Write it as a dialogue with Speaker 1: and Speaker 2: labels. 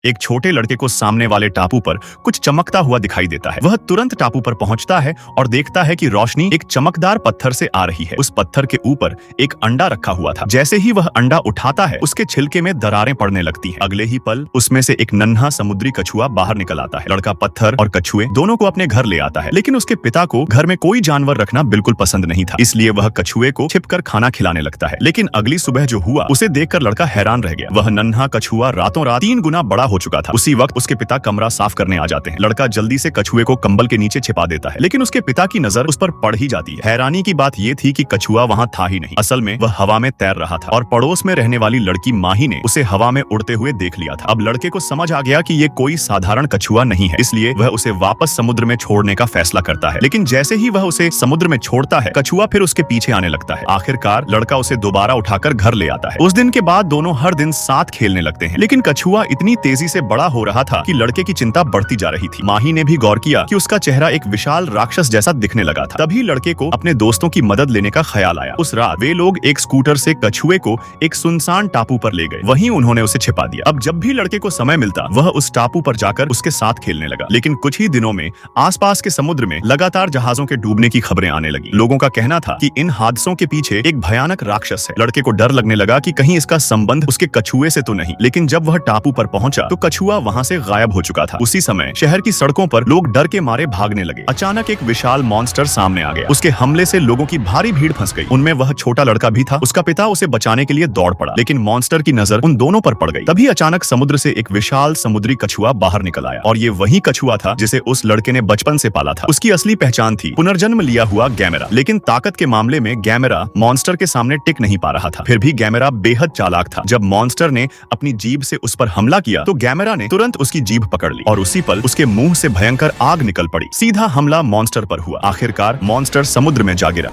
Speaker 1: एक छोटे लड़के को सामने वाले टापू पर कुछ चमकता हुआ दिखाई देता है। वह तुरंत टापू पर पहुंचता है और देखता है कि रोशनी एक चमकदार पत्थर से आ रही है। उस पत्थर के ऊपर एक अंडा रखा हुआ था। जैसे ही वह अंडा उठाता है, उसके छिलके में दरारें पड़ने लगती हैं। अगले ही पल उसमें से एक नन्हा समुद्री कछुआ बाहर निकल आता है। लड़का पत्थर और कछुए दोनों को अपने घर ले आता है, लेकिन उसके पिता को घर में कोई जानवर रखना बिल्कुल पसंद नहीं था, इसलिए वह कछुए को छिपकर खाना खिलाने लगता है। लेकिन अगली सुबह जो हुआ, उसे देखकर लड़का हैरान रह गया। वह नन्हा कछुआ रातों रात 3 गुना बड़ा हो चुका था। उसी वक्त उसके पिता कमरा साफ करने आ जाते हैं। लड़का जल्दी से कछुए को कंबल के नीचे छिपा देता है, लेकिन उसके पिता की नजर उस पर पड़ ही जाती है। हैरानी की बात यह थी कि कछुआ वहां था ही नहीं। असल में वह हवा में तैर रहा था और पड़ोस में रहने वाली लड़की माही ने उसे हवा में उड़ते हुए देख लिया था। अब लड़के को समझ आ गया कि ये कोई साधारण कछुआ नहीं है, इसलिए वह उसे वापस समुद्र में छोड़ने का फैसला करता है। लेकिन जैसे ही वह उसे समुद्र में छोड़ता है, कछुआ फिर उसके पीछे आने लगता है। आखिरकार लड़का उसे दोबारा उठाकर घर ले आता है। उस दिन के बाद दोनों हर दिन साथ खेलने लगते हैं, लेकिन कछुआ इतनी तेजी से बड़ा हो रहा था कि लड़के की चिंता बढ़ती जा रही थी। माही ने भी गौर किया कि उसका चेहरा एक विशाल राक्षस जैसा दिखने लगा था। तभी लड़के को अपने दोस्तों की मदद लेने का ख्याल आया। उस रात वे लोग एक स्कूटर से कछुए को एक सुनसान टापू पर ले गए। वहीं उन्होंने उसे छिपा दिया। अब जब भी लड़के को समय मिलता, वह उस टापू पर जाकर उसके साथ खेलने लगा। लेकिन कुछ ही दिनों में आसपास के समुद्र में लगातार जहाजों के डूबने की खबरें आने लगी। लोगों का कहना था कि इन हादसों के पीछे एक भयानक राक्षस है। लड़के को डर लगने लगा कि कहीं इसका संबंध उसके कछुए से तो नहीं। लेकिन जब वह टापू पर पहुंचा तो कछुआ वहां से गायब हो चुका था। उसी समय शहर की सड़कों पर लोग डर के मारे भागने लगे। अचानक एक विशाल मॉन्स्टर सामने आ गया। उसके हमले से लोगों की भारी भीड़ फंस गई। उनमें वह छोटा लड़का भी था। उसका पिता उसे बचाने के लिए दौड़ पड़ा, लेकिन मॉन्स्टर की नजर उन दोनों पर पड़ गई। तभी अचानक समुद्र से एक विशाल समुद्री कछुआ बाहर निकल आया, और ये वही कछुआ था जिसे उस लड़के ने बचपन से पाला था। उसकी असली पहचान थी पुनर्जन्म लिया हुआ गैमेरा। लेकिन ताकत के मामले में गैमेरा मॉन्स्टर के सामने टिक नहीं पा रहा था। फिर भी गैमेरा बेहद चालाक था। जब मॉन्स्टर ने अपनी जीभ से उस पर हमला किया तो गैमेरा ने तुरंत उसकी जीभ पकड़ ली, और उसी पल उसके मुंह से भयंकर आग निकल पड़ी। सीधा हमला मॉन्स्टर पर हुआ। आखिरकार मॉन्स्टर समुद्र में जा गिरा।